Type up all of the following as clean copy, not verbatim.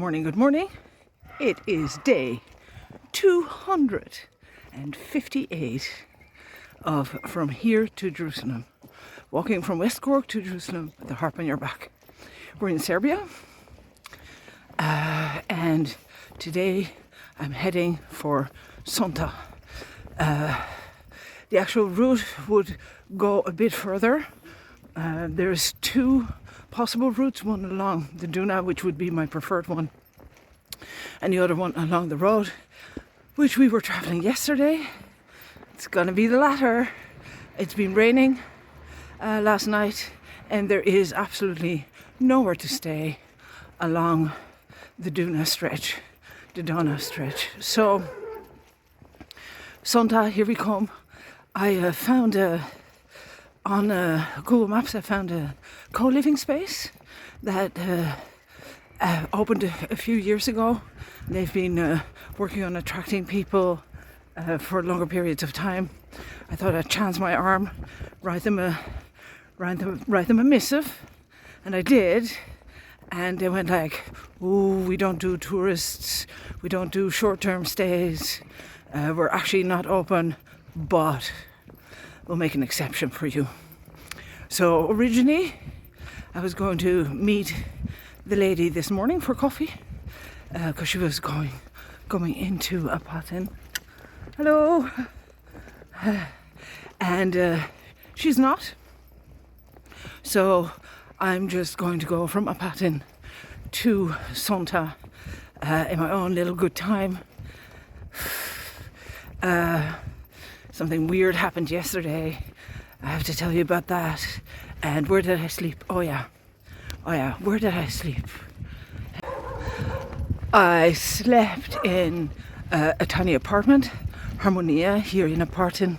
morning, good morning. It is day 258 of From Here to Jerusalem. Walking from West Cork to Jerusalem with the harp on your back. We're in Serbia and today I'm heading for Sonta. The actual route would go a bit further. There's two possible routes, one along the Duna, which would be my preferred one, and the other one along the road, which we were travelling yesterday. It's gonna be the latter. It's been raining last night and there is absolutely nowhere to stay along the Duna stretch, the Dona stretch. So Sonta, here we come. I found on Google Maps, I found a co-living space that opened a few years ago. They've been working on attracting people for longer periods of time. I thought I'd chance my arm, write them a missive, and I did. And they went like, "Ooh, we don't do tourists, we don't do short-term stays. We're actually not open, but we'll make an exception for you." So originally I was going to meet the lady this morning for coffee because she was going into Apatin. Hello. And she's not. So I'm just going to go from Apatin to Sonta in my own little good time. Something weird happened yesterday. I have to tell you about that. And where did I sleep? Oh yeah, where did I sleep? I slept in a tiny apartment, Harmonia, here in Apatin,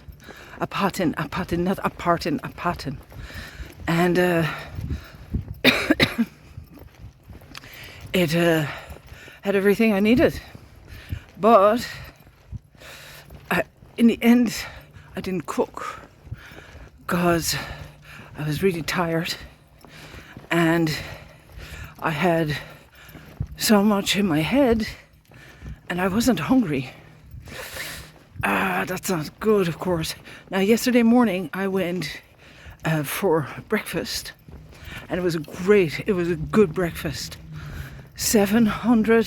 not Apatin. And it had everything I needed. But in the end, I didn't cook because I was really tired and I had so much in my head and I wasn't hungry. That's not good, of course. Now, yesterday morning I went for breakfast and it was a good breakfast. 700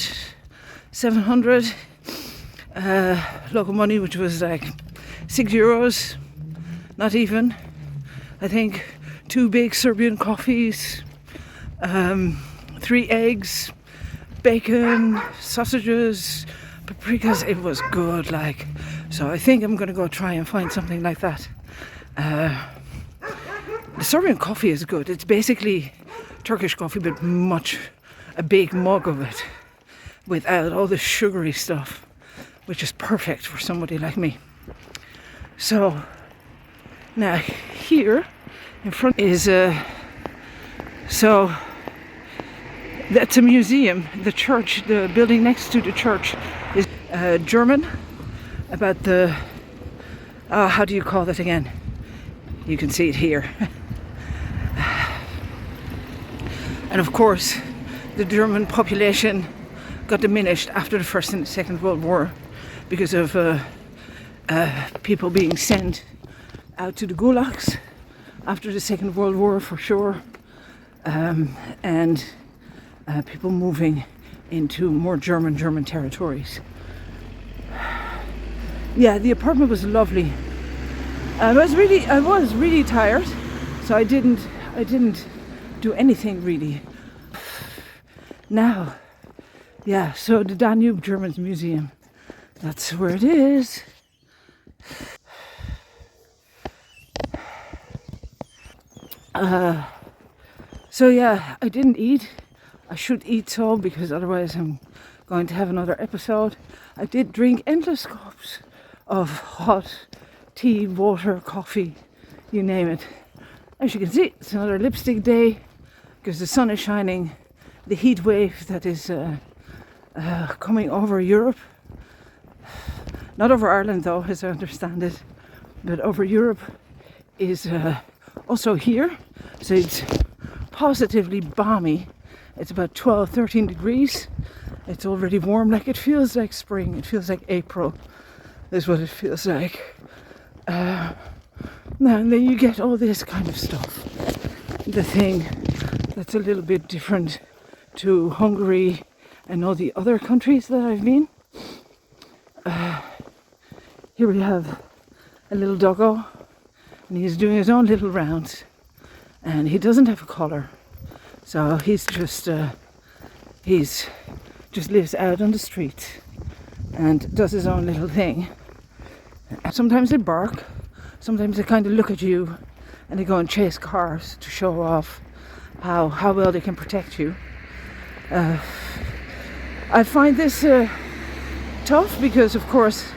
local money, which was like €6, not even. I think 2 big Serbian coffees, 3 eggs, bacon, sausages, paprikas. It was good, like. So I think I'm gonna go try and find something like that. The Serbian coffee is good. It's basically Turkish coffee, but a big mug of it without all the sugary stuff, which is perfect for somebody like me. So now here in front is so that's a museum. The church, the building next to the church is German, about the how do you call that again? You can see it here. And of course the German population got diminished after the First and Second World War because of people being sent out to the gulags after the Second World War, for sure, and people moving into more German territories. Yeah, the apartment was lovely. I was really tired, so I didn't do anything really. Now, yeah, so the Danube Germans Museum, that's where it is. So yeah, I didn't eat. I should eat so, because otherwise I'm going to have another episode. I did drink endless cups of hot tea, water, coffee, you name it. As you can see, it's another lipstick day because the sun is shining. The heat wave that is coming over Europe, not over Ireland though, as I understand it, but over Europe, is also here. So it's positively balmy. It's about 12-13 degrees It's already warm, like it feels like spring. It feels like April is what it feels like. Now and then you get all this kind of stuff. The thing that's a little bit different to Hungary and all the other countries that I've been. Here we have a little doggo, and he's doing his own little rounds, and he doesn't have a collar, so he's just lives out on the street and does his own little thing. And sometimes they bark, sometimes they kind of look at you, and they go and chase cars to show off how well they can protect you. I find this tough because, of course,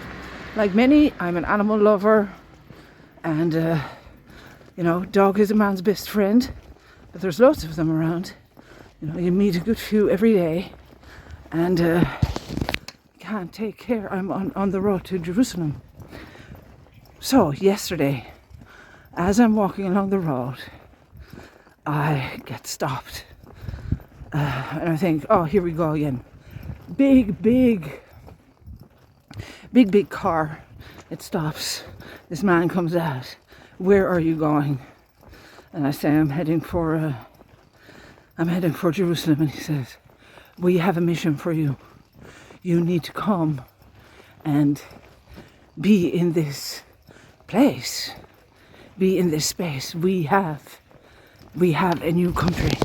like many, I'm an animal lover, and dog is a man's best friend, but there's lots of them around. You meet a good few every day, and can't take care. I'm on the road to Jerusalem. So yesterday, as I'm walking along the road, I get stopped, and I think, oh, here we go again. Big car. It stops. This man comes out. Where are you going? And I say, I'm heading for Jerusalem. And he says, we have a mission for you. You need to come and be in this place, be in this space. We have a new country.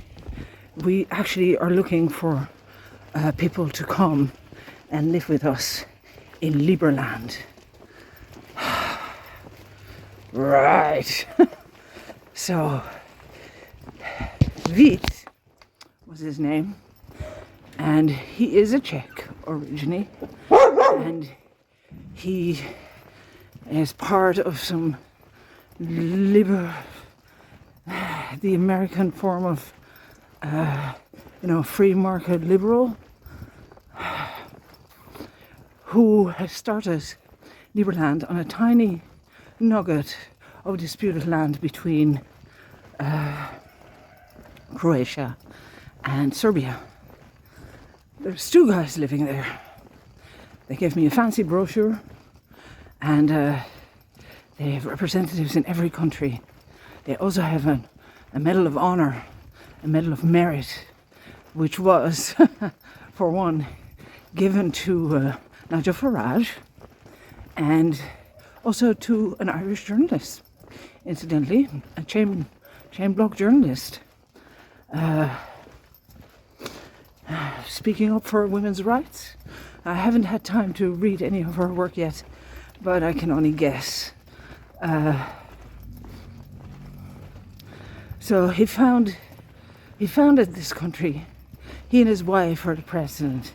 We actually are looking for people to come and live with us in Liberland. Right. So Vít was his name, and he is a Czech originally, and he is part of some the American form of free market liberal, who has started Liberland on a tiny nugget of disputed land between Croatia and Serbia. There's two guys living there. They gave me a fancy brochure, and they have representatives in every country. They also have a Medal of Honor, a Medal of Merit, which was, for one, given to Nigel Farage, and also to an Irish journalist, incidentally, a chain block journalist, speaking up for women's rights. I haven't had time to read any of her work yet, but I can only guess. So he founded this country. He and his wife are the president,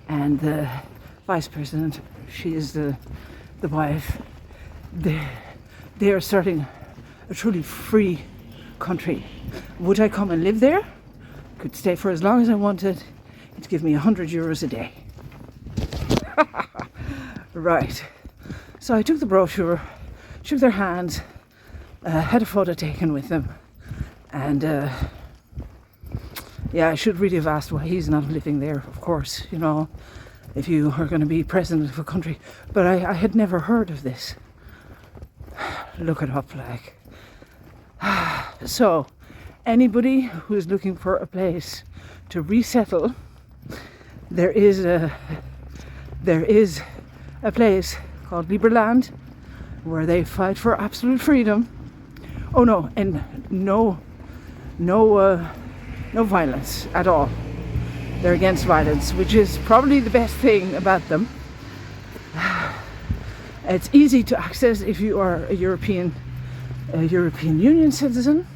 and the vice president, she is the wife. They are starting a truly free country. Would I come and live there? Could stay for as long as I wanted. It'd give me €100 a day. Right. So I took the brochure, shook their hands, had a photo taken with them, and I should really have asked why he's not living there, of course, if you are going to be president of a country. But I had never heard of this. Look it up, like. So, anybody who is looking for a place to resettle, there is a place called Liberland where they fight for absolute freedom. Oh no, and no violence at all. They're against violence, which is probably the best thing about them. It's easy to access if you are a European Union citizen,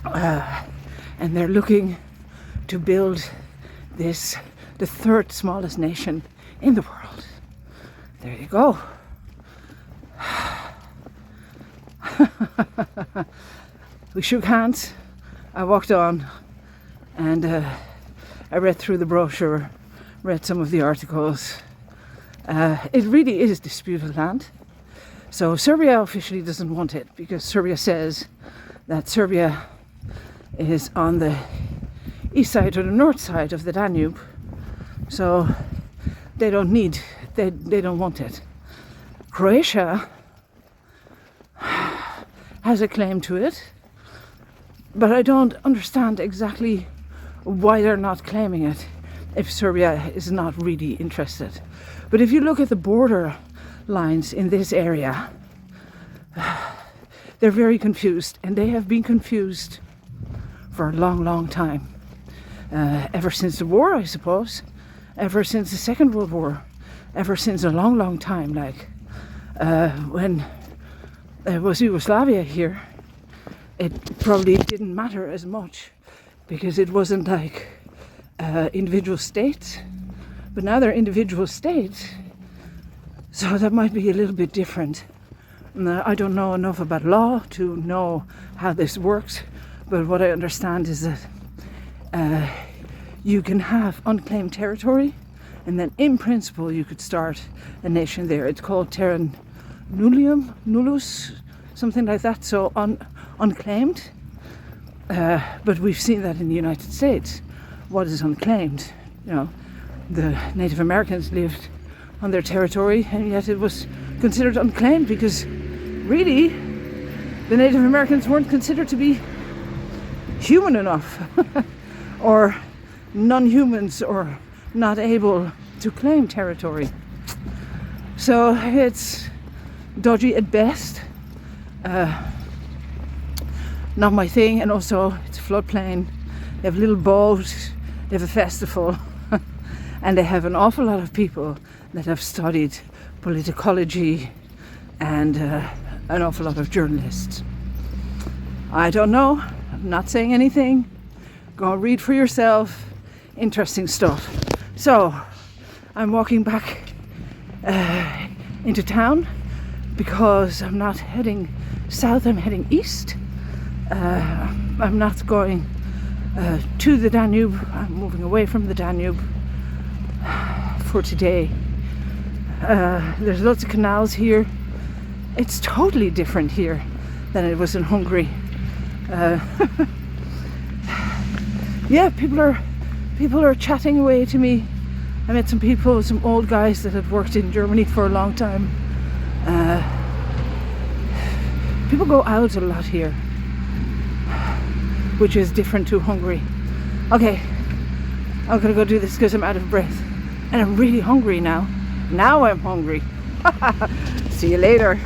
and they're looking to build the third smallest nation in the world. There you go. We shook hands. I walked on, and I read through the brochure, read some of the articles. It really is disputed land. So Serbia officially doesn't want it, because Serbia says that Serbia is on the east side or the north side of the Danube, So they don't want it. Croatia has a claim to it, but I don't understand exactly why they're not claiming it if Serbia is not really interested. But if you look at the border lines in this area, they're very confused, and they have been confused for a long, long time. Ever since the war, I suppose. Ever since the Second World War. Ever since a long, long time. Like when there was Yugoslavia here, it probably didn't matter as much because it wasn't like individual states. But now they're individual states, so that might be a little bit different. I don't know enough about law to know how this works, but what I understand is that you can have unclaimed territory, and then in principle you could start a nation there. It's called terra nullus, something like that, so unclaimed. But we've seen that in the United States. What is unclaimed? You know, the Native Americans lived on their territory, and yet it was considered unclaimed because really the Native Americans weren't considered to be human enough or non-humans or not able to claim territory. So it's dodgy at best, not my thing. And also it's a floodplain, they have a little boat, they have a festival and they have an awful lot of people that have studied politicology and an awful lot of journalists. I don't know, I'm not saying anything. Go read for yourself. Interesting stuff. So I'm walking back into town because I'm not heading south, I'm heading east. I'm not going to the Danube, I'm moving away from the Danube for today. There's lots of canals here. It's totally different here than it was in Hungary. Yeah, people are chatting away to me. I met some people, some old guys that had worked in Germany for a long time. People go out a lot here, which is different to Hungary. Okay, I'm gonna go do this because I'm out of breath and I'm really hungry now. Now I'm hungry. See you later.